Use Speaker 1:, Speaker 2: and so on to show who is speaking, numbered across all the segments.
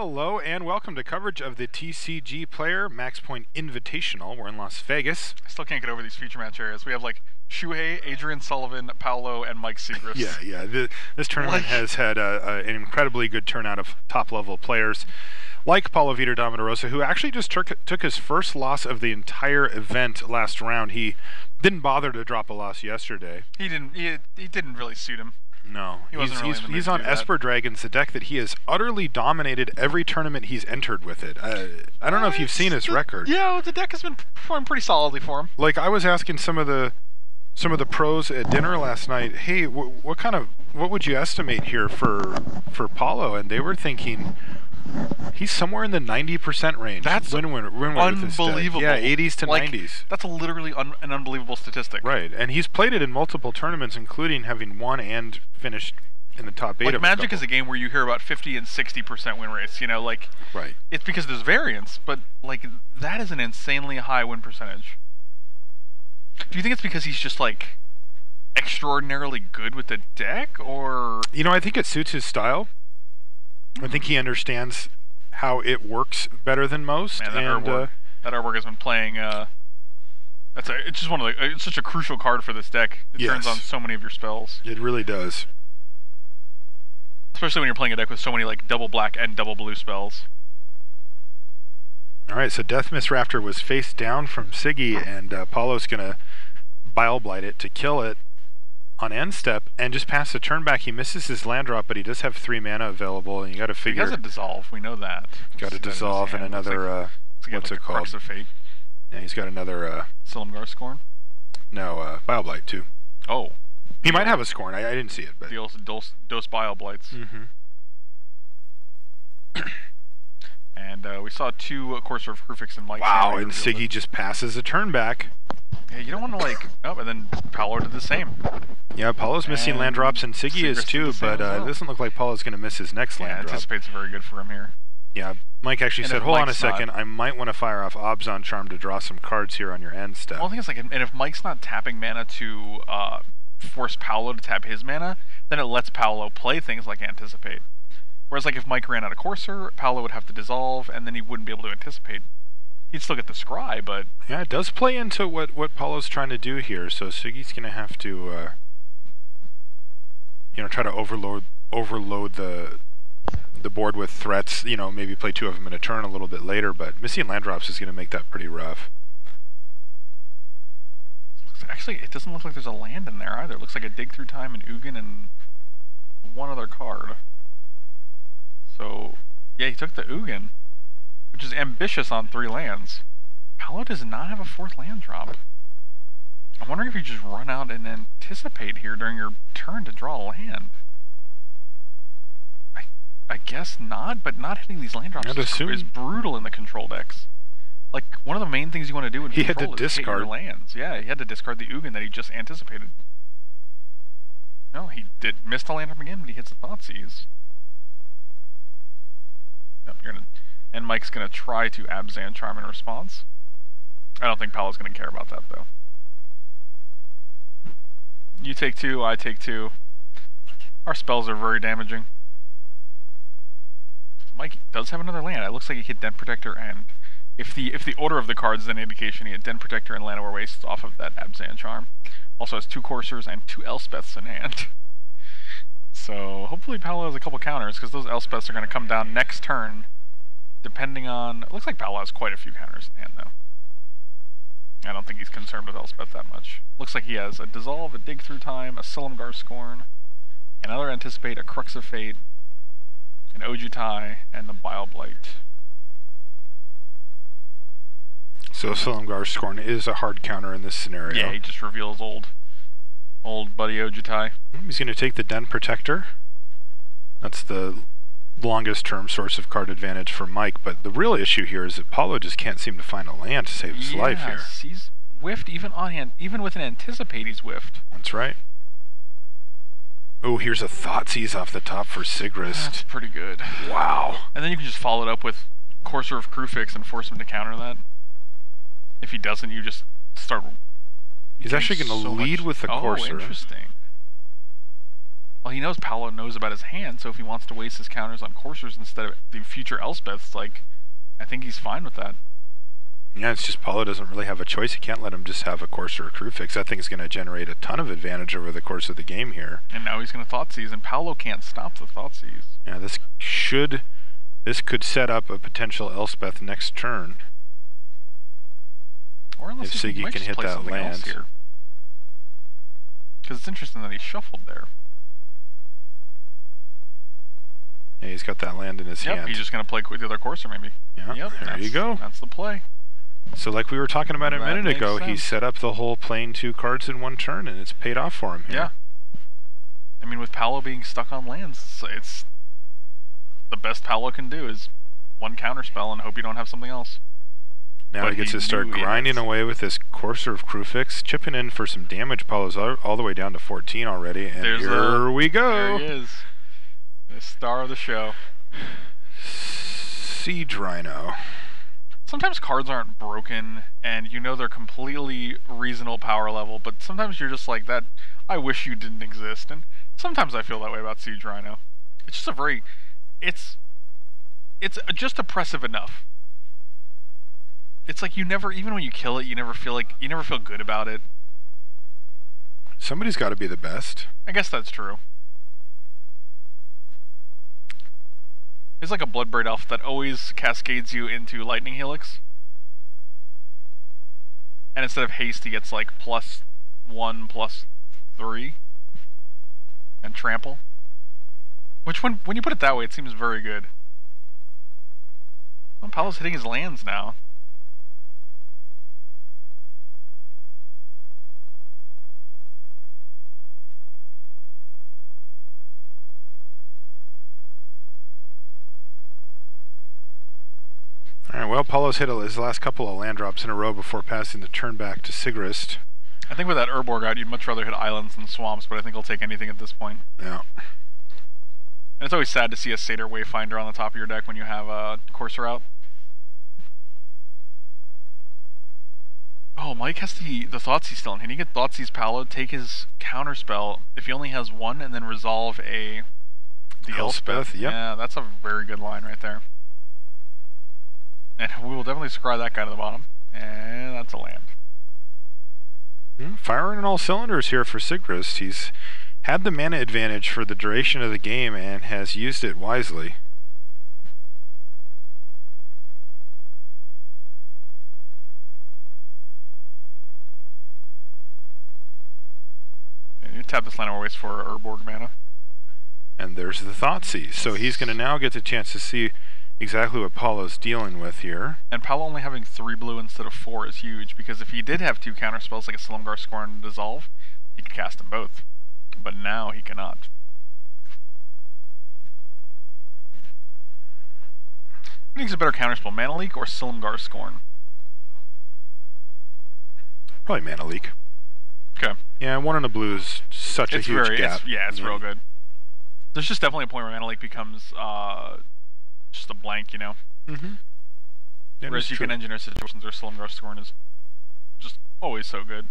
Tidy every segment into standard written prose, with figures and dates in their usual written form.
Speaker 1: Hello and welcome to coverage of the TCGPlayer Max Point Invitational. We're in Las Vegas.
Speaker 2: I still can't get over these feature match areas. We have like Shuhei, Adrian Sullivan, Paolo, and Mike Segrist.
Speaker 1: Yeah. This tournament has had an incredibly good turnout of top-level players, like Paulo Vitor Damarosa, who actually just took his first loss of the entire event last round. He didn't bother to drop a loss yesterday.
Speaker 2: He didn't really suit him.
Speaker 1: No,
Speaker 2: he's
Speaker 1: on Esper Dragons, the deck that he has utterly dominated every tournament he's entered with it. I don't know if you've seen his record.
Speaker 2: Yeah, the deck has been performing pretty solidly for him.
Speaker 1: Like, I was asking some of the pros at dinner last night, hey, what would you estimate here for Paulo? And they were thinking he's somewhere in the 90% range.
Speaker 2: That's
Speaker 1: win
Speaker 2: unbelievable.
Speaker 1: Yeah, 80s to 90s.
Speaker 2: That's literally an unbelievable statistic.
Speaker 1: Right, and he's played it in multiple tournaments, including having won and finished in the top 8
Speaker 2: like
Speaker 1: of
Speaker 2: Magic is a game where you hear about 50 and 60% win rates, you know, like
Speaker 1: right.
Speaker 2: It's because there's variance, but like that is an insanely high win percentage. Do you think it's because he's just like extraordinarily good with the deck, or
Speaker 1: I think it suits his style. I think he understands how it works better than most.
Speaker 2: Man, that artwork has been playing. It's just it's such a crucial card for this deck. It turns on so many of your spells.
Speaker 1: It really does.
Speaker 2: Especially when you're playing a deck with so many like double black and double blue spells.
Speaker 1: All right, so Death Mist Raptor was face down from Siggy, and Paulo's gonna Bile Blight it to kill it on end step and just pass the turn back. He misses his land drop, but he does have 3 mana available, and you got to figure.
Speaker 2: He has a dissolve. We know that.
Speaker 1: Got a dissolve and another. What's it called?
Speaker 2: Crux of Fate.
Speaker 1: Yeah, he's got another.
Speaker 2: Silumgar Scorn.
Speaker 1: No, Bile Blight too.
Speaker 2: Oh.
Speaker 1: He might have a Scorn. I didn't see it, but.
Speaker 2: Dose Bile Blights.
Speaker 1: Mm-hmm.
Speaker 2: And we saw 2 Courser of Krufix and Mike.
Speaker 1: Wow, and Siggy just passes a turn back.
Speaker 2: Yeah, you don't want to like. Oh, and then Paolo did the same.
Speaker 1: Yeah, Paulo's missing land drops, and Siggy is too, but it doesn't look like Paulo's going to miss his next land drop.
Speaker 2: Anticipate's very good for him here.
Speaker 1: Yeah, Mike actually said, hold on a second, I might want to fire off Obzon Charm to draw some cards here on your end step.
Speaker 2: Well, I think it's like, and if Mike's not tapping mana to force Paolo to tap his mana, then it lets Paolo play things like Anticipate. Whereas like if Mike ran out of Courser, Paolo would have to dissolve, and then he wouldn't be able to anticipate. He'd still get the scry, but...
Speaker 1: Yeah, it does play into what Paulo's trying to do here, so Siggy's going to have to, try to overload the board with threats, maybe play 2 of them in a turn a little bit later, but missing land drops is going to make that pretty rough.
Speaker 2: Actually, it doesn't look like there's a land in there either. It looks like a Dig Through Time and Ugin and one other card. So, yeah, he took the Ugin, which is ambitious on 3 lands. Paolo does not have a 4th land drop. I'm wondering if you just run out and anticipate here during your turn to draw a land. I guess not, but not hitting these land drops is brutal in the control decks. Like, one of the main things you want to do in control is hit your lands. Yeah, he had to discard the Ugin that he just anticipated. No, he missed the land drop again, but he hits the Thoughtseize. Yep, and Mike's going to try to Abzan Charm in response. I don't think Paolo's going to care about that, though. You take 2, I take 2. Our spells are very damaging. Mike does have another land. It looks like he hit Den Protector, and if the order of the cards is an indication, he had Den Protector and Llanowar Wastes off of that Abzan Charm. Also has 2 Coursers and 2 Elspeths in hand. So hopefully Paolo has a couple counters, because those Elspeths are going to come down next turn, depending on... It looks like Paolo has quite a few counters in hand, though. I don't think he's concerned with Elspeth that much. Looks like he has a Dissolve, a Dig Through Time, a Silumgar Scorn, another Anticipate, a Crux of Fate, an Ojutai, and the Bile Blight.
Speaker 1: So Silumgar Scorn is a hard counter in this scenario.
Speaker 2: Yeah, he just reveals old buddy Ojutai.
Speaker 1: He's going to take the Den Protector. That's the longest term source of card advantage for Mike, but the real issue here is that Paulo just can't seem to find a land to save his life here.
Speaker 2: He's whiffed even on hand, even with an Anticipate he's whiffed.
Speaker 1: That's right. Oh, here's a Thoughtseize off the top for Segrist.
Speaker 2: That's pretty good.
Speaker 1: Wow.
Speaker 2: And then you can just follow it up with Courser of Krufix and force him to counter that. If he doesn't, you just start...
Speaker 1: He's actually going to lead with the Courser.
Speaker 2: Oh, interesting. Well, he knows Paolo knows about his hand, so if he wants to waste his counters on coursers instead of the future Elspeths, like, I think he's fine with that.
Speaker 1: Yeah, it's just Paolo doesn't really have a choice. He can't let him just have a courser or crew fix. I think it's going to generate a ton of advantage over the course of the game here.
Speaker 2: And now he's going to Thoughtseize, and Paolo can't stop the Thoughtseize.
Speaker 1: Yeah, this could set up a potential Elspeth next turn.
Speaker 2: Or unless
Speaker 1: if Siggy can hit that land.
Speaker 2: Because it's interesting that he shuffled there.
Speaker 1: Yeah, he's got that land in his hand.
Speaker 2: He's just going to play the other courser, maybe.
Speaker 1: Yeah, there you go.
Speaker 2: That's the play.
Speaker 1: So like we were talking about a minute ago, he set up the whole playing 2 cards in one turn, and it's paid off for him here.
Speaker 2: Yeah. I mean, with Paolo being stuck on lands, it's the best Paolo can do is one counterspell and hope you don't have something else.
Speaker 1: Now he gets to start grinding away with this courser of crew fix, chipping in for some damage. Paolo's all the way down to 14 already, and here we go.
Speaker 2: There he is. The star of the show.
Speaker 1: Siege Rhino.
Speaker 2: Sometimes cards aren't broken, and you know they're completely reasonable power level, but sometimes you're just like, that, I wish you didn't exist, and sometimes I feel that way about Siege Rhino. It's just a very, it's just oppressive enough. It's like you never, even when you kill it, you never feel good about it.
Speaker 1: Somebody's got to be the best.
Speaker 2: I guess that's true. It's like a Bloodbraid Elf that always cascades you into Lightning Helix. And instead of haste, he gets like +1/+3. And trample. Which, when you put it that way, it seems very good. Well, Paolo's hitting his lands now.
Speaker 1: Alright, well, Paolo's hit his last couple of land drops in a row before passing the turn back to Sigrist.
Speaker 2: I think with that Urborg out, you'd much rather hit islands than swamps, but I think he'll take anything at this point.
Speaker 1: Yeah.
Speaker 2: And it's always sad to see a Satyr Wayfinder on the top of your deck when you have a Courser out. Oh, Mike has the Thoughtseize still in hand. He can Thoughtseize Paolo, take his counterspell if he only has one, and then resolve the Elspeth.
Speaker 1: Yep.
Speaker 2: Yeah, that's a very good line right there. And we will definitely scry that guy to the bottom. And that's a land.
Speaker 1: Firing on all cylinders here for Sigrist. He's had the mana advantage for the duration of the game and has used it wisely.
Speaker 2: And you tap this land always for Urborg mana.
Speaker 1: And there's the Thoughtseize. So he's going to now get the chance to see exactly what Paolo's dealing with here.
Speaker 2: And Paolo only having 3 blue instead of 4 is huge, because if he did have 2 counter spells like a Silumgar Scorn and Dissolve, he could cast them both. But now he cannot. What do you think is a better counterspell, Mana Leak or Silumgar Scorn?
Speaker 1: Probably Mana Leak.
Speaker 2: Okay.
Speaker 1: Yeah, 1 in the blue is such a huge gap.
Speaker 2: It's real good. There's just definitely a point where Mana Leak becomes just a blank, you know?
Speaker 1: Mm-hmm.
Speaker 2: Whereas you can engineer situations where Silumgar Scorn is just always so good.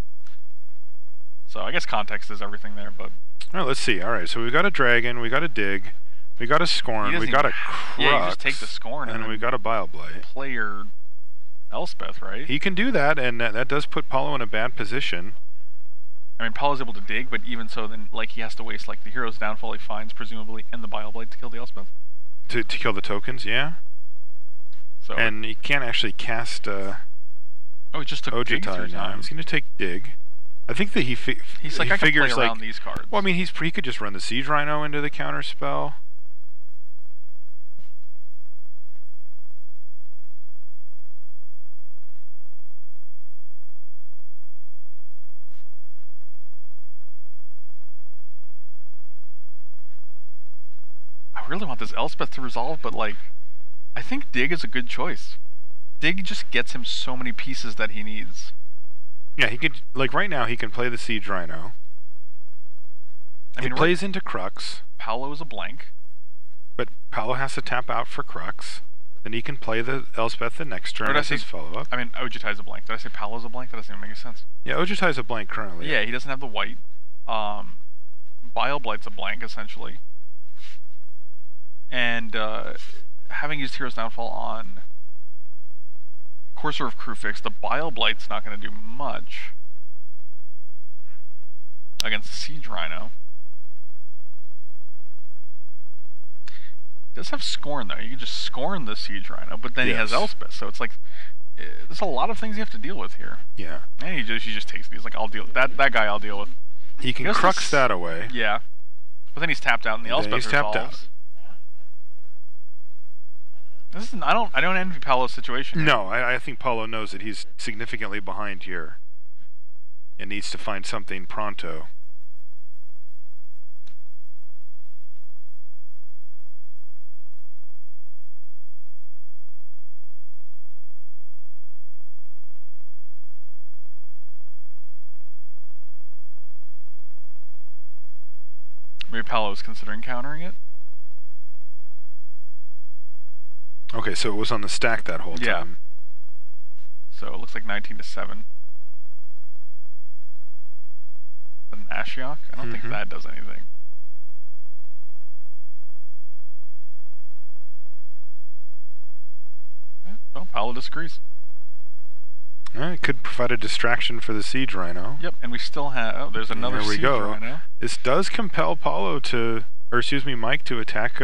Speaker 2: So I guess context is everything there, but...
Speaker 1: Alright, let's see. Alright, so we got a Dragon, we got a Dig, we got a Scorn, we got a Crux,
Speaker 2: yeah, you just take the Scorn
Speaker 1: and we got a Bile Blight.
Speaker 2: Play your Elspeth, right?
Speaker 1: He can do that, and that does put Paolo in a bad position.
Speaker 2: I mean, Paolo's able to dig, but even so, then like he has to waste like the Hero's Downfall he finds, presumably, and the Bile Blight to kill the Elspeth.
Speaker 1: To kill the tokens, yeah. So and he can't actually cast
Speaker 2: oh, he just took
Speaker 1: Ojitai now. He's going to take Dig. I think that he's like,
Speaker 2: I
Speaker 1: figures
Speaker 2: can play around
Speaker 1: like
Speaker 2: these cards.
Speaker 1: Well, I mean, he could just run the Siege Rhino into the counter spell.
Speaker 2: I really want this Elspeth to resolve, but like, I think Dig is a good choice. Dig just gets him so many pieces that he needs.
Speaker 1: Yeah, he could, like right now, he can play the Siege Rhino. I mean, plays into Crux.
Speaker 2: Paolo is a blank.
Speaker 1: But Paolo has to tap out for Crux. Then he can play the Elspeth the next turn as his follow-up.
Speaker 2: I mean, Ojitai's a blank. Did I say Paolo's a blank? That doesn't even make any sense.
Speaker 1: Yeah, Ojitai's a blank currently.
Speaker 2: Yeah, he doesn't have the white. Bile Blight's a blank, essentially. And having used Hero's Downfall on Courser of Crewfix, the Bile Blight's not going to do much against the Siege Rhino. He does have Scorn, though. You can just Scorn the Siege Rhino, but then he has Elspeth, so it's like, there's a lot of things you have to deal with here.
Speaker 1: Yeah.
Speaker 2: And he just takes these, like, I'll deal with that guy I'll deal with.
Speaker 1: He can crux that away.
Speaker 2: Yeah. But then he's tapped out and the Elspeth resolves. Tapped out. This is, I don't envy Paolo's situation here.
Speaker 1: No, I think Paolo knows that he's significantly behind here and needs to find something pronto.
Speaker 2: Maybe Paolo's considering countering it.
Speaker 1: Okay, so it was on the stack that whole time.
Speaker 2: So it looks like 19-7. An Ashiok? I don't think that does anything. Well, Paolo disagrees.
Speaker 1: It could provide a distraction for the Siege Rhino.
Speaker 2: Yep, and we still have... Oh, there's another Siege Rhino.
Speaker 1: This does compel Paolo to... Or, excuse me, Mike to attack...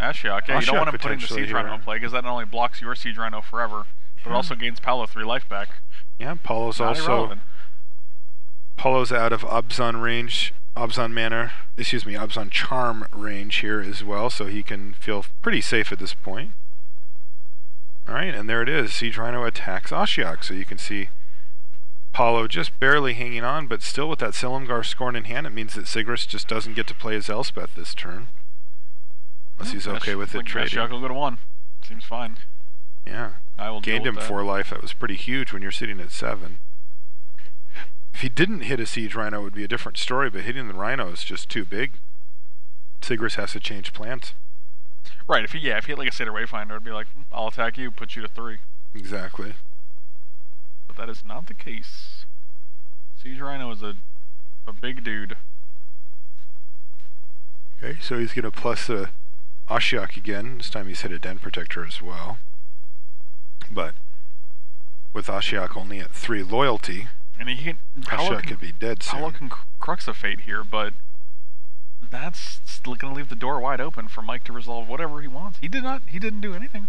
Speaker 2: Ashiok. Yeah, you don't want him putting the Siege Rhino in play, because that not only blocks your Siege Rhino forever, but it also gains Paolo 3 life back.
Speaker 1: Yeah, Paolo's
Speaker 2: not
Speaker 1: also...
Speaker 2: irrelevant.
Speaker 1: Paolo's out of Abzan range, Abzan Charm range here as well, so he can feel pretty safe at this point. Alright, and there it is. Siege Rhino attacks Ashiok, so you can see Paolo just barely hanging on, but still with that Silumgar Scorn in hand, it means that Sigris just doesn't get to play his Elspeth this turn. Unless he's okay with it trading.
Speaker 2: Ashiok will go to 1. Seems fine.
Speaker 1: Yeah.
Speaker 2: I will
Speaker 1: gained him 4 life. That was pretty huge when you're sitting at 7. If he didn't hit a Siege Rhino, it would be a different story, but hitting the Rhino is just too big. Sigris has to change plans.
Speaker 2: Right, if he hit like a Satyr Wayfinder, it'd be like, I'll attack you, put you to 3.
Speaker 1: Exactly.
Speaker 2: But that is not the case. Siege Rhino is a big dude.
Speaker 1: Okay, so he's going to plus the Ashiok again. This time he's hit a Den Protector as well. But with Ashiok only at 3 loyalty,
Speaker 2: and
Speaker 1: Ashiok could be dead soon.
Speaker 2: Paolo can Crux of Fate here, but that's still going to leave the door wide open for Mike to resolve whatever he wants. He didn't do anything.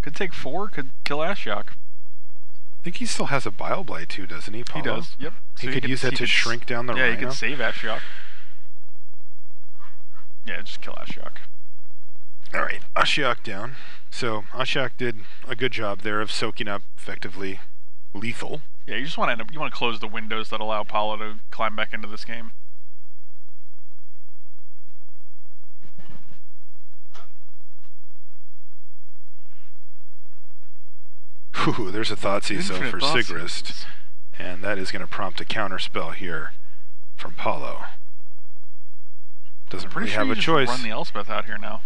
Speaker 2: Could take 4, could kill Ashiok.
Speaker 1: I think he still has a Bile Blight too, doesn't he, Paolo?
Speaker 2: He does, yep.
Speaker 1: So he could use that to shrink down the Rhino?
Speaker 2: Yeah, he could save Ashiok. Yeah, just kill Ashiok.
Speaker 1: Alright, Ashiok down. So Ashiok did a good job there of soaking up effectively lethal.
Speaker 2: Yeah, you just want to close the windows that allow Paolo to climb back into this game.
Speaker 1: Ooh, there's a Thoughtseize for Sigrist, and that is going to prompt a counterspell here from Paolo. Doesn't really have a choice.
Speaker 2: Run the Elspeth out here now.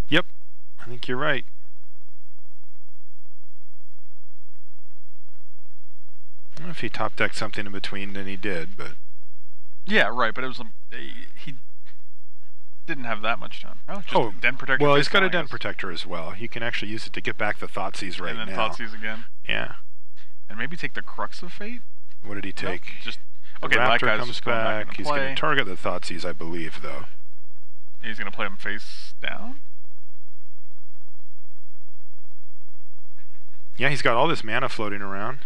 Speaker 1: Yep, I think you're right. I don't know if he top decked something in between, then he did, but...
Speaker 2: Yeah, right, but it was... he didn't have that much time. Oh, just Den Protector.
Speaker 1: Well, he's got a Den Protector as well. He can actually use it to get back the Thoughtseize right now.
Speaker 2: And then Thoughtseize again.
Speaker 1: Yeah.
Speaker 2: And maybe take the Crux of Fate?
Speaker 1: What did he take?
Speaker 2: No, just... Okay,
Speaker 1: the Raptor comes back. He's going to target the Thoughtseize, I believe, though.
Speaker 2: He's going to play him face down?
Speaker 1: Yeah, he's got all this mana floating around.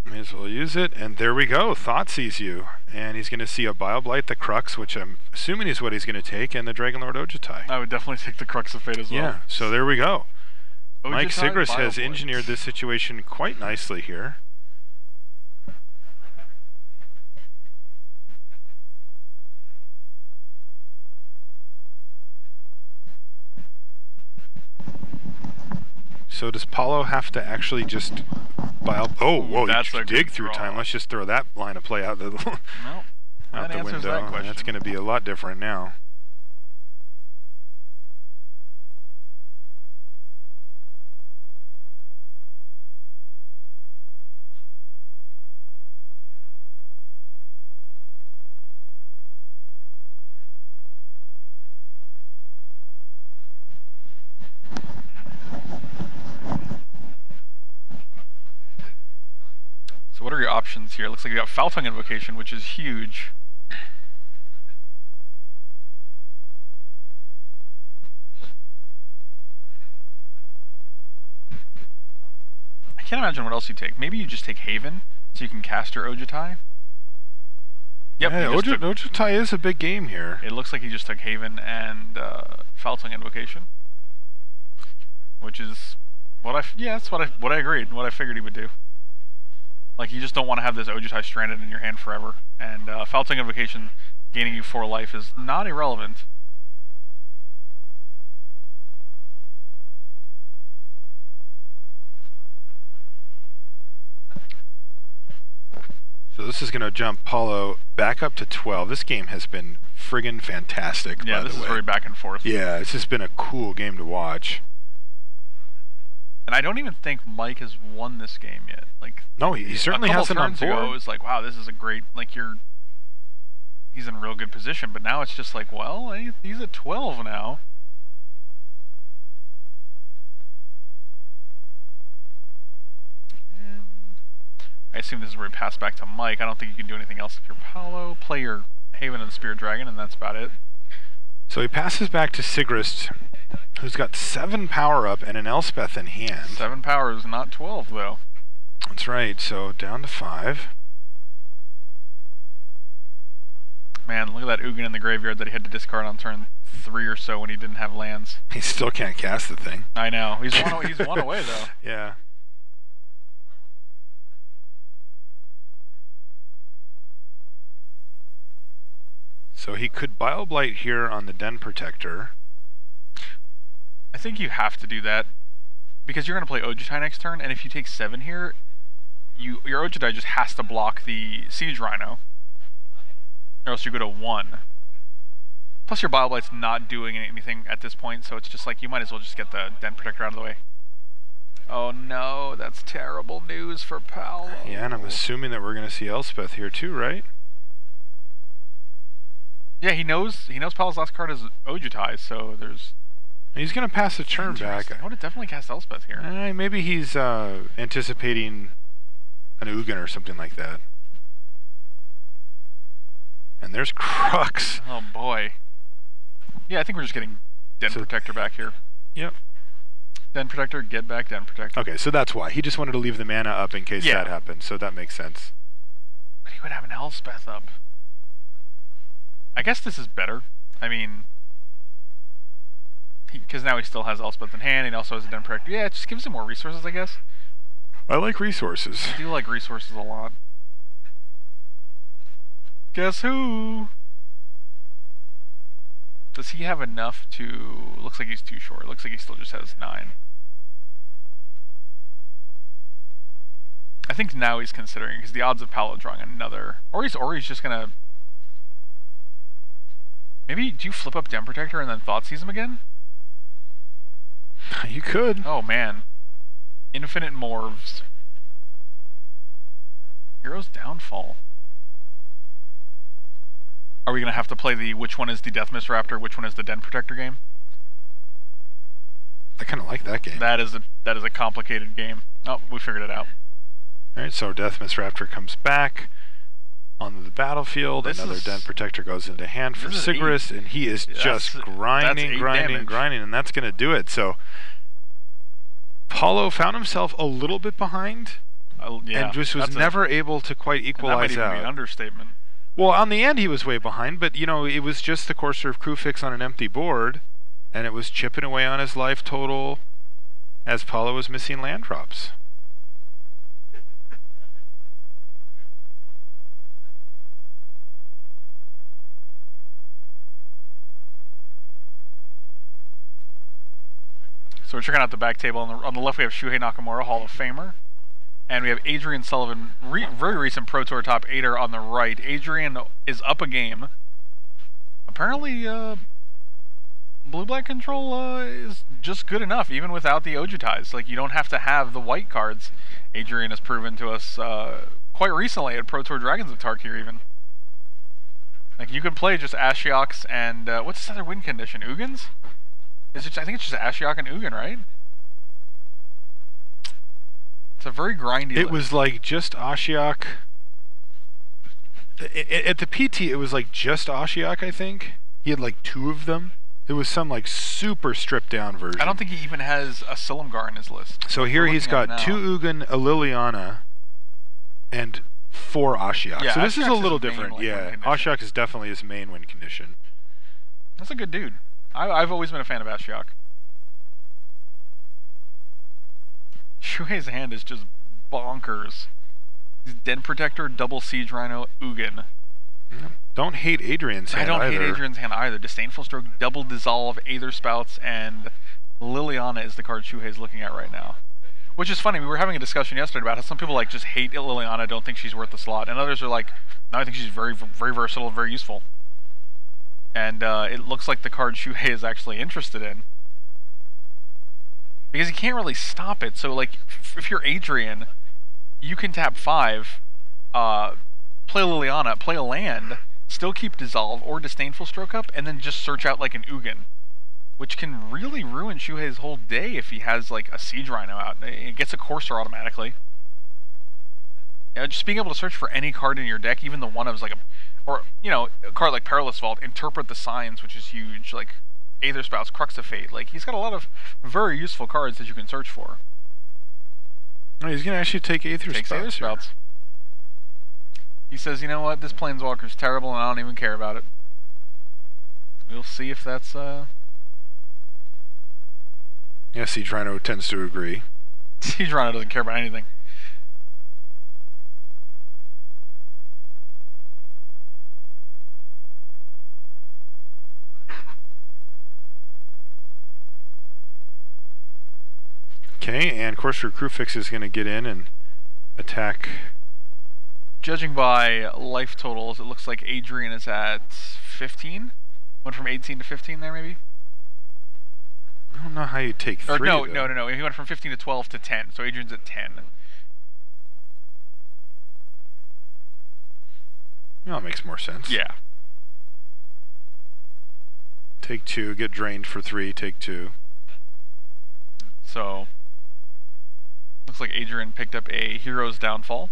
Speaker 1: May as well use it, and there we go. Thoughtseize you, and he's going to see a Bile Blight, the Crux, which I'm assuming is what he's going to take, and the Dragonlord Ojutai.
Speaker 2: I would definitely take the Crux of Fate as well.
Speaker 1: Yeah, so there we go.
Speaker 2: Ojutai,
Speaker 1: Mike Sigrist has engineered this situation quite nicely here. So does Paolo have to actually just Oh, whoa, you dig through time. Let's just throw that line of play out the, out the window. That's going to be a lot different now.
Speaker 2: options here. Looks like you got Foul Tongue Invocation, which is huge. I can't imagine what else you take. Maybe you just take Haven, so you can cast your Ojutai. Yep,
Speaker 1: yeah, Ojutai is a big game here.
Speaker 2: It looks like he just took Haven and Foul Tongue Invocation, which is that's what I agreed, what I figured he would do. Like, you just don't want to have this Ojutai stranded in your hand forever, and Foul Tongue Invocation gaining you 4 life is not irrelevant.
Speaker 1: So this is going to jump Paulo back up to 12. This game has been friggin' fantastic, by the way.
Speaker 2: Yeah, this is very back and forth.
Speaker 1: Yeah, this has been a cool game to watch.
Speaker 2: And I don't even think Mike has won this game yet. Like,
Speaker 1: no, he certainly hasn't on board.
Speaker 2: Ago, it was like, wow, this is a great, like, he's in a real good position. But now it's just like, well, he's at 12 now. And I assume this is where we pass back to Mike. I don't think you can do anything else if you're Paulo. Play your Haven and Spirit Dragon, and that's about it.
Speaker 1: So he passes back to Sigrist, who's got 7 power up and an Elspeth in hand.
Speaker 2: 7 power is not 12, though.
Speaker 1: That's right, so down to 5.
Speaker 2: Man, look at that Ugin in the graveyard that he had to discard on turn 3 or so when he didn't have lands.
Speaker 1: He still can't cast the thing.
Speaker 2: I know. He's one away, though.
Speaker 1: Yeah. So he could Bile-Blight here on the Den Protector.
Speaker 2: I think you have to do that because you're going to play Ojutai next turn, and if you take 7 here, your Ojutai just has to block the Siege Rhino, or else you go to 1. Plus your Bile-Blight's not doing anything at this point, so it's just like you might as well just get the Den Protector out of the way. Oh no, that's terrible news for Paulo.
Speaker 1: Yeah, and I'm assuming that we're going to see Elspeth here too, right?
Speaker 2: Yeah, he knows Paulo's last card is Ojutai, so there's...
Speaker 1: He's going to pass the turn back.
Speaker 2: I would have definitely cast Elspeth here.
Speaker 1: Maybe he's anticipating an Ugin or something like that. And there's Crux.
Speaker 2: Oh boy. Yeah, I think we're just getting Den Protector back here.
Speaker 1: Yep.
Speaker 2: Den Protector, get back Den Protector.
Speaker 1: Okay, so that's why. He just wanted to leave the mana up in case that happened, so that makes sense.
Speaker 2: But he would have an Elspeth up. I guess this is better. I mean, because now he still has Elspeth in hand, and he also has a Den Protector. Yeah, it just gives him more resources, I guess.
Speaker 1: I like resources.
Speaker 2: I do like resources a lot. Guess who? Does he have enough to... Looks like he's too short. Looks like he still just has 9. I think now he's considering, because the odds of Paulo drawing another... Or he's just going to... Maybe, do you flip up Den Protector and then Thoughtseize him again?
Speaker 1: You could.
Speaker 2: Oh man. Infinite Morphs. Hero's Downfall. Are we going to have to play the which one is the Death Mist Raptor, which one is the Den Protector game?
Speaker 1: I kind of like that game.
Speaker 2: That is a complicated game. Oh, we figured it out.
Speaker 1: Alright, so Death Mist Raptor comes back onto the battlefield. Another Den Protector goes into hand for Sigrist, and he is just grinding, and that's going to do it. So Paulo found himself a little bit behind, and just was never able to quite equalize
Speaker 2: that might even be an understatement.
Speaker 1: Well, on the end he was way behind, but you know, it was just the Courser of Kruphix on an empty board, and it was chipping away on his life total as Paulo was missing land drops.
Speaker 2: So we're checking out the back table. On the left, we have Shuhei Nakamura, Hall of Famer. And we have Adrian Sullivan, very recent Pro Tour top 8er on the right. Adrian is up a game. Apparently, blue-black control is just good enough, even without the Ojutais. Like, you don't have to have the white cards. Adrian has proven to us quite recently at Pro Tour Dragons of Tarkir, even. Like, you can play just Ashioks and, what's this other win condition? Ugins? I think it's just Ashiok and Ugin, right? It's a very grindy...
Speaker 1: It was like just Ashiok, At the PT, it was like just Ashiok, I think. He had like 2 of them. It was some like super stripped down version.
Speaker 2: I don't think he even has a Silumgar in his list.
Speaker 1: So here he's got 2 Ugin, a Liliana, and 4 Ashiok.
Speaker 2: Yeah,
Speaker 1: so this is a
Speaker 2: Ashiok's
Speaker 1: little
Speaker 2: his main,
Speaker 1: different.
Speaker 2: like,
Speaker 1: Yeah,
Speaker 2: win condition.
Speaker 1: Ashiok is definitely his main win condition.
Speaker 2: That's a good dude. I've always been a fan of Ashiok. Shuhei's hand is just bonkers. He's Den Protector, double Siege Rhino, Ugin.
Speaker 1: Don't hate Adrian's hand
Speaker 2: I don't
Speaker 1: either.
Speaker 2: hate Adrian's hand either. Disdainful Stroke, double Dissolve, Aether Spouts, and Liliana is the card Shuhei's looking at right now. Which is funny, we were having a discussion yesterday about how some people like just hate Liliana, don't think she's worth the slot, and others are like, no, I think she's very, very versatile, very useful. And it looks like the card Shuhei is actually interested in. Because he can't really stop it, so like, if you're Adrian, you can tap 5, play Liliana, play a land, still keep Dissolve or Disdainful Stroke up, and then just search out like an Ugin. Which can really ruin Shuhei's whole day if he has like a Siege Rhino out. It gets a Courser automatically. Yeah, just being able to search for any card in your deck, even the one of like or you know, a card like Perilous Vault, Interpret the Signs, which is huge, like Aether Spouts, Crux of Fate. Like he's got a lot of very useful cards that you can search for.
Speaker 1: Oh, he's gonna actually take Aether Spouts.
Speaker 2: He says, you know what, this Planeswalker's terrible and I don't even care about it. We'll see if that's
Speaker 1: Yeah, Siege Rhino tends to agree.
Speaker 2: Siege Rhino doesn't care about anything.
Speaker 1: Okay, and Courser Crewfix is going to get in and attack.
Speaker 2: Judging by life totals, it looks like Adrian is at 15. Went from 18 to 15 there, maybe?
Speaker 1: I don't know how you take 3.
Speaker 2: Or no. He went from 15 to 12 to 10, so Adrian's at 10.
Speaker 1: Well, that makes more sense.
Speaker 2: Yeah.
Speaker 1: Take 2, get drained for 3, take 2.
Speaker 2: So, looks like Adrian picked up a Hero's Downfall.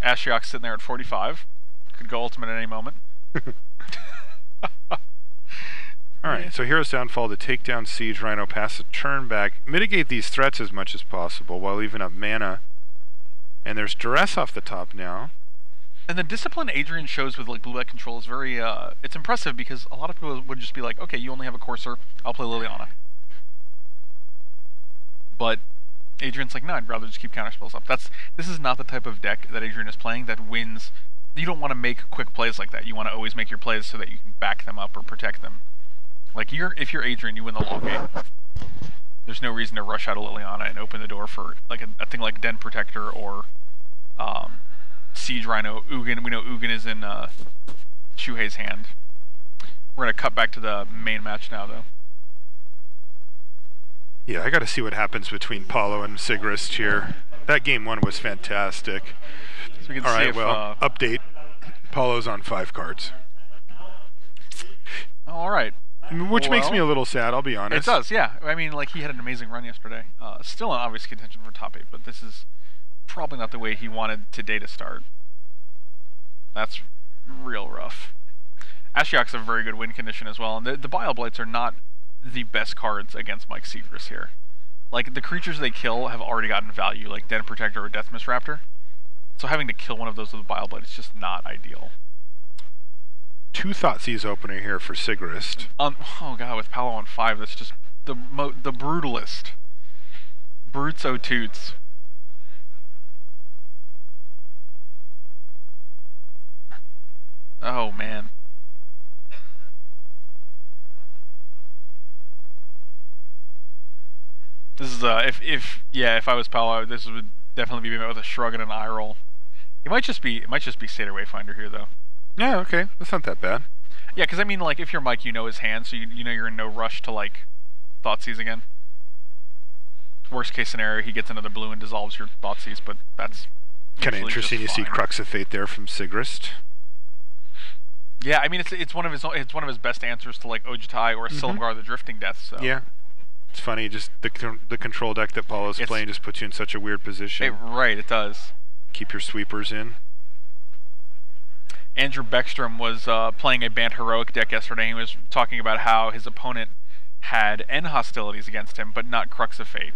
Speaker 2: Ashiok's sitting there at 45. Could go Ultimate at any moment.
Speaker 1: Alright, so Hero's Downfall to take down Siege Rhino, pass a turn back, mitigate these threats as much as possible while leaving up mana. And there's Duress off the top now.
Speaker 2: And the discipline Adrian shows with like blue-black control is very, it's impressive because a lot of people would just be like, okay, you only have a Courser, I'll play Liliana. But Adrian's like, no, I'd rather just keep counterspells up. This is not the type of deck that Adrian is playing that wins. You don't want to make quick plays like that. You want to always make your plays so that you can back them up or protect them. Like, if you're Adrian, you win the long game. There's no reason to rush out of Liliana and open the door for like a thing like Den Protector or Siege Rhino. Ugin, we know Ugin is in Shuhei's hand. We're going to cut back to the main match now, though.
Speaker 1: Yeah, I got to see what happens between Paulo and Sigrist here. That game 1 was fantastic.
Speaker 2: So we can
Speaker 1: All
Speaker 2: see
Speaker 1: right,
Speaker 2: if,
Speaker 1: well, update. Paulo's on 5 cards.
Speaker 2: All right.
Speaker 1: Which makes me a little sad, I'll be honest.
Speaker 2: It does, yeah. I mean, like, he had an amazing run yesterday. Still in obvious contention for top 8, but this is probably not the way he wanted today to start. That's real rough. Ashiok's a very good win condition as well, and the Bile Blights are not the best cards against Mike Sigrist here. Like, the creatures they kill have already gotten value, like Den Protector or Deathmist Raptor. So having to kill one of those with a Bile Blight is just not ideal.
Speaker 1: 2 Thoughtseize opener here for Sigrist.
Speaker 2: Oh god, with Paolo on 5, that's just the brutalist. Brutes o' toots. Oh man. This is if I was Paolo, this would definitely be met with a shrug and an eye roll. It might just be Satyr Wayfinder here though.
Speaker 1: Yeah, okay, that's not that bad.
Speaker 2: Yeah, because I mean, like, if you're Mike, you know his hand, so you know you're in no rush to like Thoughtseize again. Worst case scenario, he gets another blue and dissolves your Thoughtseize, but that's
Speaker 1: kind of interesting. You see Crux of Fate there from Sigrist.
Speaker 2: Yeah, I mean it's one of his best answers to like Ojutai or Silumgar the Drifting Death. So
Speaker 1: yeah, it's funny. Just the control deck that Paulo's playing just puts you in such a weird position.
Speaker 2: Right, it does.
Speaker 1: Keep your sweepers in.
Speaker 2: Andrew Beckstrom was playing a banned heroic deck yesterday. He was talking about how his opponent had end hostilities against him, but not Crux of Fate.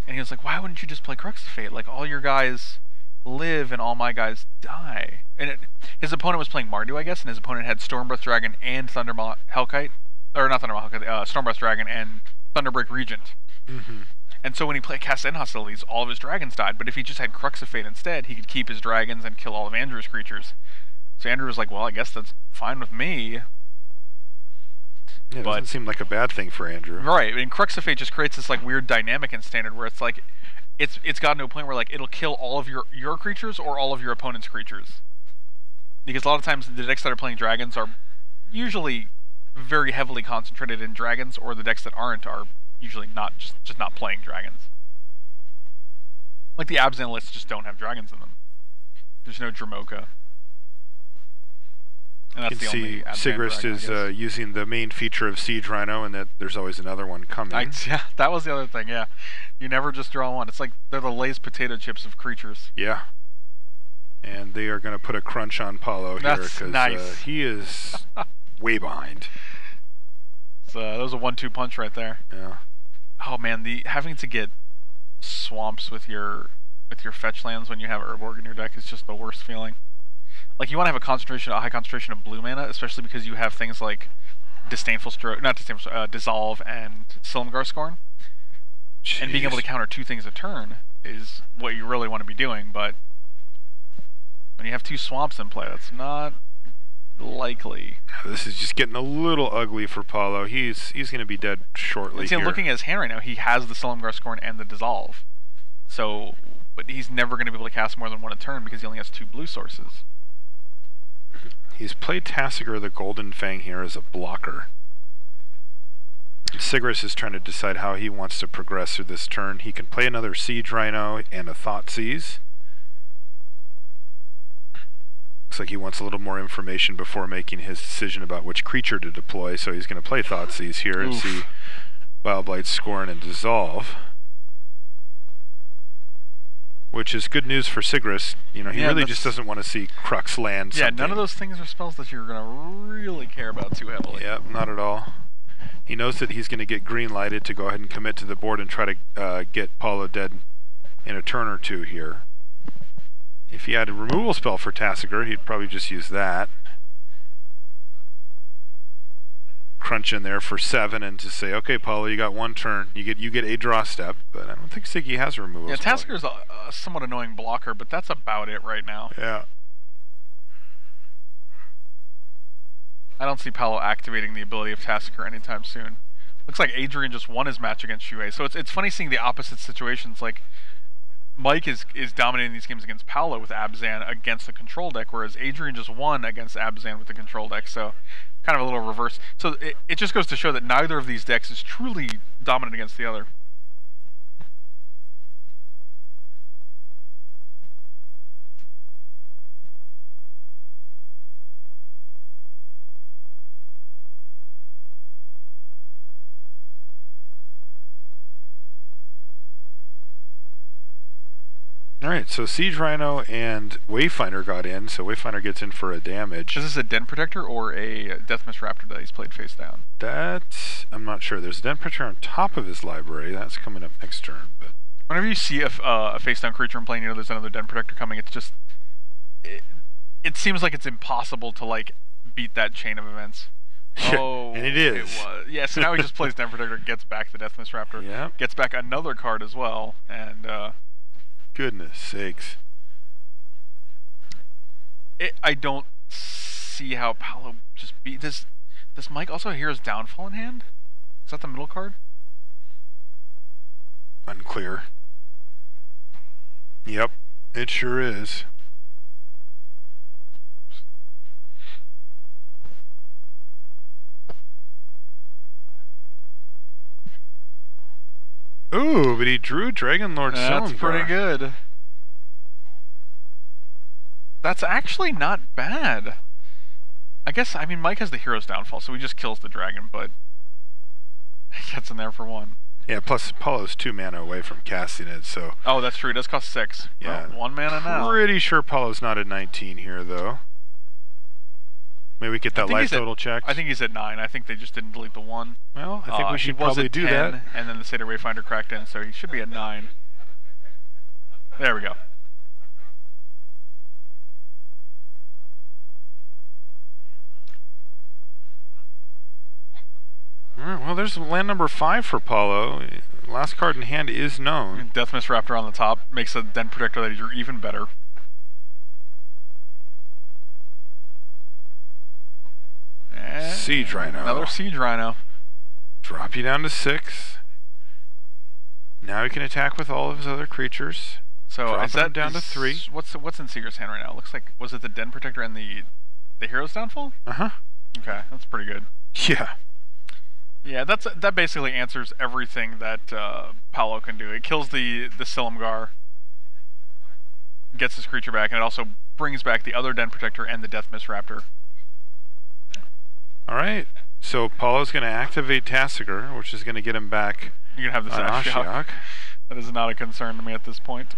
Speaker 2: And he was like, "Why wouldn't you just play Crux of Fate? Like all your guys live and all my guys die." And his opponent was playing Mardu, I guess, and his opponent had Stormbreath Dragon and Thundermaw Hellkite, or not Thundermaw Hellkite, Stormbreath Dragon and Thunderbreak Regent.
Speaker 1: Mm-hmm.
Speaker 2: And so when he cast end hostilities, all of his dragons died. But if he just had Crux of Fate instead, he could keep his dragons and kill all of Andrew's creatures. So Andrew was like, "Well, I guess that's fine with me."
Speaker 1: Yeah, it doesn't seem like a bad thing for Andrew.
Speaker 2: Right, and Crux of Fate just creates this like weird dynamic in Standard where it's like, it's gotten to a point where like it'll kill all of your creatures or all of your opponent's creatures. Because a lot of times the decks that are playing dragons are usually very heavily concentrated in dragons, or the decks that aren't are usually not just not playing dragons. Like the Abzan lists just don't have dragons in them. There's no Dramoka. And that's
Speaker 1: you can see Sigrist is using the main feature of Siege Rhino, and that there's always another one coming.
Speaker 2: Yeah, that was the other thing, yeah. You never just draw one. It's like they're the Lay's potato chips of creatures.
Speaker 1: Yeah. And they are going to put a crunch on Paulo here, because
Speaker 2: nice.
Speaker 1: He is way behind.
Speaker 2: So that was a 1-2 punch right there.
Speaker 1: Yeah.
Speaker 2: Oh man, having to get swamps with your fetch lands when you have Urborg in your deck is just the worst feeling. Like you want to have a high concentration of blue mana, especially because you have things like Dissolve and Silumgar Scorn. Jeez. And being able to counter 2 things a turn is what you really want to be doing, but when you have 2 swamps in play, that's not likely.
Speaker 1: This is just getting a little ugly for Paulo. He's going to be dead shortly.
Speaker 2: See, looking at his hand right now, he has the Silumgar Scorn and the Dissolve. So, but he's never going to be able to cast more than 1 a turn because he only has 2 blue sources.
Speaker 1: He's played Tasigur the Golden Fang here as a blocker. Sigrist is trying to decide how he wants to progress through this turn. He can play another Siege Rhino and a Thoughtseize. Looks like he wants a little more information before making his decision about which creature to deploy, so he's going to play Thoughtseize here and see Wild Scorn and Dissolve. Which is good news for Sigrist. You know, he really just doesn't want to see Crux land something.
Speaker 2: Yeah, none of those things are spells that you're going to really care about too heavily.
Speaker 1: Yep, not at all. He knows that he's going to get green lighted to go ahead and commit to the board and try to get Paulo dead in a turn or 2 here. If he had a removal spell for Tasigur, he'd probably just use that. Crunch in there for 7 and to say, okay, Paulo, you got 1 turn. You get a draw step, but I don't think Siggy has a removal spell.
Speaker 2: Yeah, Tasigur's a somewhat annoying blocker, but that's about it right now.
Speaker 1: Yeah.
Speaker 2: I don't see Paulo activating the ability of Tasigur anytime soon. Looks like Adrian just won his match against Shuei, so it's funny seeing the opposite situations. Like Mike is dominating these games against Paulo with Abzan against the control deck, whereas Adrian just won against Abzan with the control deck, so kind of a little reverse. So it just goes to show that neither of these decks is truly dominant against the other.
Speaker 1: Alright, so Siege Rhino and Wayfinder got in, so Wayfinder gets in for a damage.
Speaker 2: Is this a Den Protector or a Deathmist Raptor that he's played face down?
Speaker 1: That, I'm not sure. There's a Den Protector on top of his library. That's coming up next turn. But
Speaker 2: whenever you see a face down creature in play, you know there's another Den Protector coming, it's just... It seems like it's impossible to, like, beat that chain of events. Oh,
Speaker 1: and it is.
Speaker 2: It was. Yeah, so now he just plays Den Protector, gets back the Deathmist Raptor, gets back another card as well, and...
Speaker 1: goodness sakes.
Speaker 2: I don't see how Paulo just beat this. Does Mike also have Hero's Downfall in hand? Is that the middle card?
Speaker 1: Unclear. Yep, it sure is. Ooh, but he drew Dragon Lord Silumgar.
Speaker 2: That's pretty good. That's actually not bad. I guess, I mean, Mike has the Hero's Downfall, so he just kills the dragon, but he gets in there for 1.
Speaker 1: Yeah, plus Paulo's 2 mana away from casting it, so...
Speaker 2: Oh, that's true. It does cost 6.
Speaker 1: Yeah.
Speaker 2: Well, 1 mana now.
Speaker 1: Pretty sure Paulo's not at 19 here, though. Maybe we get that life total checked.
Speaker 2: I think he's at 9. I think they just didn't delete the 1.
Speaker 1: Well, I think we should probably do
Speaker 2: 10,
Speaker 1: that.
Speaker 2: And then the Seder Wayfinder cracked in, so he should be at 9. There we go.
Speaker 1: All right, well, there's land number 5 for Paulo. Last card in hand is known.
Speaker 2: Deathmiss Raptor on the top makes a Den Protector that you're even better. And
Speaker 1: Siege Rhino.
Speaker 2: Another Siege Rhino.
Speaker 1: Drop you down to 6. Now he can attack with all of his other creatures.
Speaker 2: So
Speaker 1: Drop
Speaker 2: is that
Speaker 1: down to 3?
Speaker 2: What's in Seeger's hand right now? It looks like, was it the Den Protector and the Hero's Downfall?
Speaker 1: Uh-huh.
Speaker 2: Okay, that's pretty good.
Speaker 1: Yeah.
Speaker 2: Yeah, that basically answers everything that Paulo can do. It kills the Silumgar, gets his creature back, and it also brings back the other Den Protector and the Deathmiss Raptor.
Speaker 1: All right. So Paulo's going to activate Tasigur, which is going to get him back.
Speaker 2: You can have this Ashiok. That is not a concern to me at this point.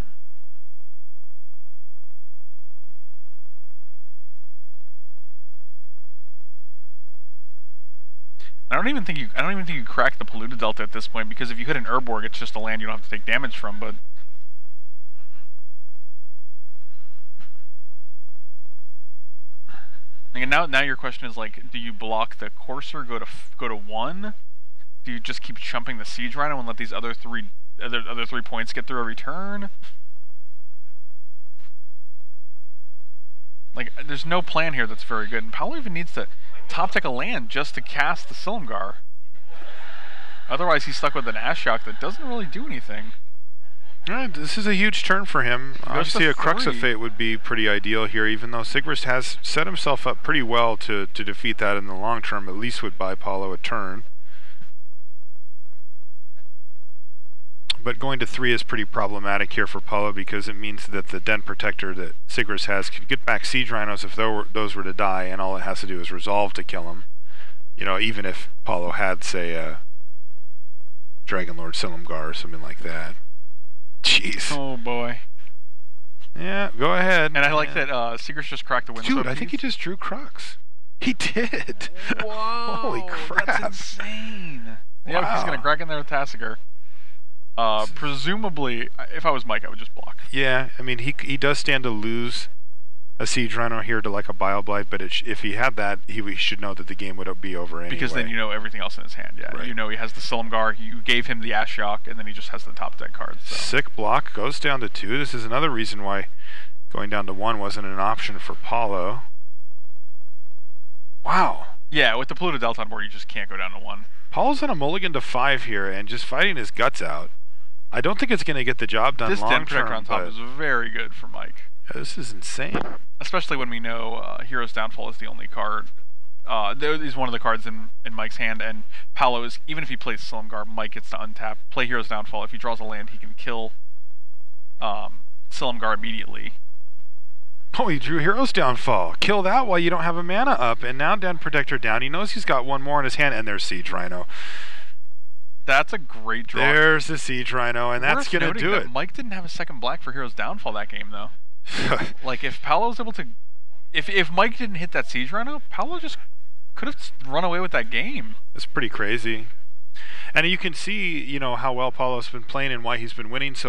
Speaker 2: I don't even think you crack the Polluted Delta at this point, because if you hit an Urborg, it's just a land you don't have to take damage from. But and now your question is like, do you block the Courser, go to 1? Do you just keep chumping the Siege Rhino and let these other three points get through every turn? Like, there's no plan here that's very good, and Paulo even needs to top deck a land just to cast the Silumgar. Otherwise, he's stuck with an Ashiok that doesn't really do anything.
Speaker 1: Alright, this is a huge turn for him. Obviously, a Crux of Fate would be pretty ideal here, even though Sigrist has set himself up pretty well to defeat that in the long term, at least would buy Paulo a turn. But going to 3 is pretty problematic here for Paulo, because it means that the Den Protector that Sigrist has can get back Siege Rhinos if those were to die, and all it has to do is resolve to kill them. You know, even if Paulo had, say, a Dragon Lord Silumgar or something like that. Jeez.
Speaker 2: Oh boy.
Speaker 1: Yeah, go ahead.
Speaker 2: And I like that Sigrist just cracked the Windswept.
Speaker 1: Dude, I think he just drew Crux. He did.
Speaker 2: Whoa.
Speaker 1: Holy crap.
Speaker 2: That's insane.
Speaker 1: Wow.
Speaker 2: Yeah, he's going to crack in there with Tasigur. Presumably, if I was Mike, I would just block.
Speaker 1: Yeah, I mean, he does stand to lose a Siege Rhino here to like a Bile Blight, but if he had that, he should know that the game would be over anyway.
Speaker 2: Because then you know everything else in his hand, yeah. Right. You know he has the Silumgar, you gave him the Ashiok, and then he just has the top deck cards. So.
Speaker 1: Sick block, goes down to 2. This is another reason why going down to 1 wasn't an option for Paulo. Wow.
Speaker 2: Yeah, with the Polluted Delta on board, you just can't go down to 1.
Speaker 1: Paulo's on a mulligan to 5 here, and just fighting his guts out. I don't think it's going to get the job done long term.
Speaker 2: This Den Protector on top is very good for Mike.
Speaker 1: Yeah, this is insane.
Speaker 2: Especially when we know Hero's Downfall is the only card. Is one of the cards in Mike's hand, and Paulo is, even if he plays Silumgar, Mike gets to untap, play Hero's Downfall. If he draws a land, he can kill Silumgar immediately.
Speaker 1: Oh, he drew Hero's Downfall. Kill that while you don't have a mana up, and now Den Protector down. He knows he's got 1 more in his hand, and there's Siege Rhino.
Speaker 2: That's a great draw.
Speaker 1: There's the Siege Rhino, and that's going to do it.
Speaker 2: Mike didn't have a second black for Hero's Downfall that game, though. Like, if Paulo was able to... If Mike didn't hit that Siege Rhino, Paulo just could have run away with that game.
Speaker 1: It's pretty crazy. And you can see, you know, how well Paulo's been playing and why he's been winning so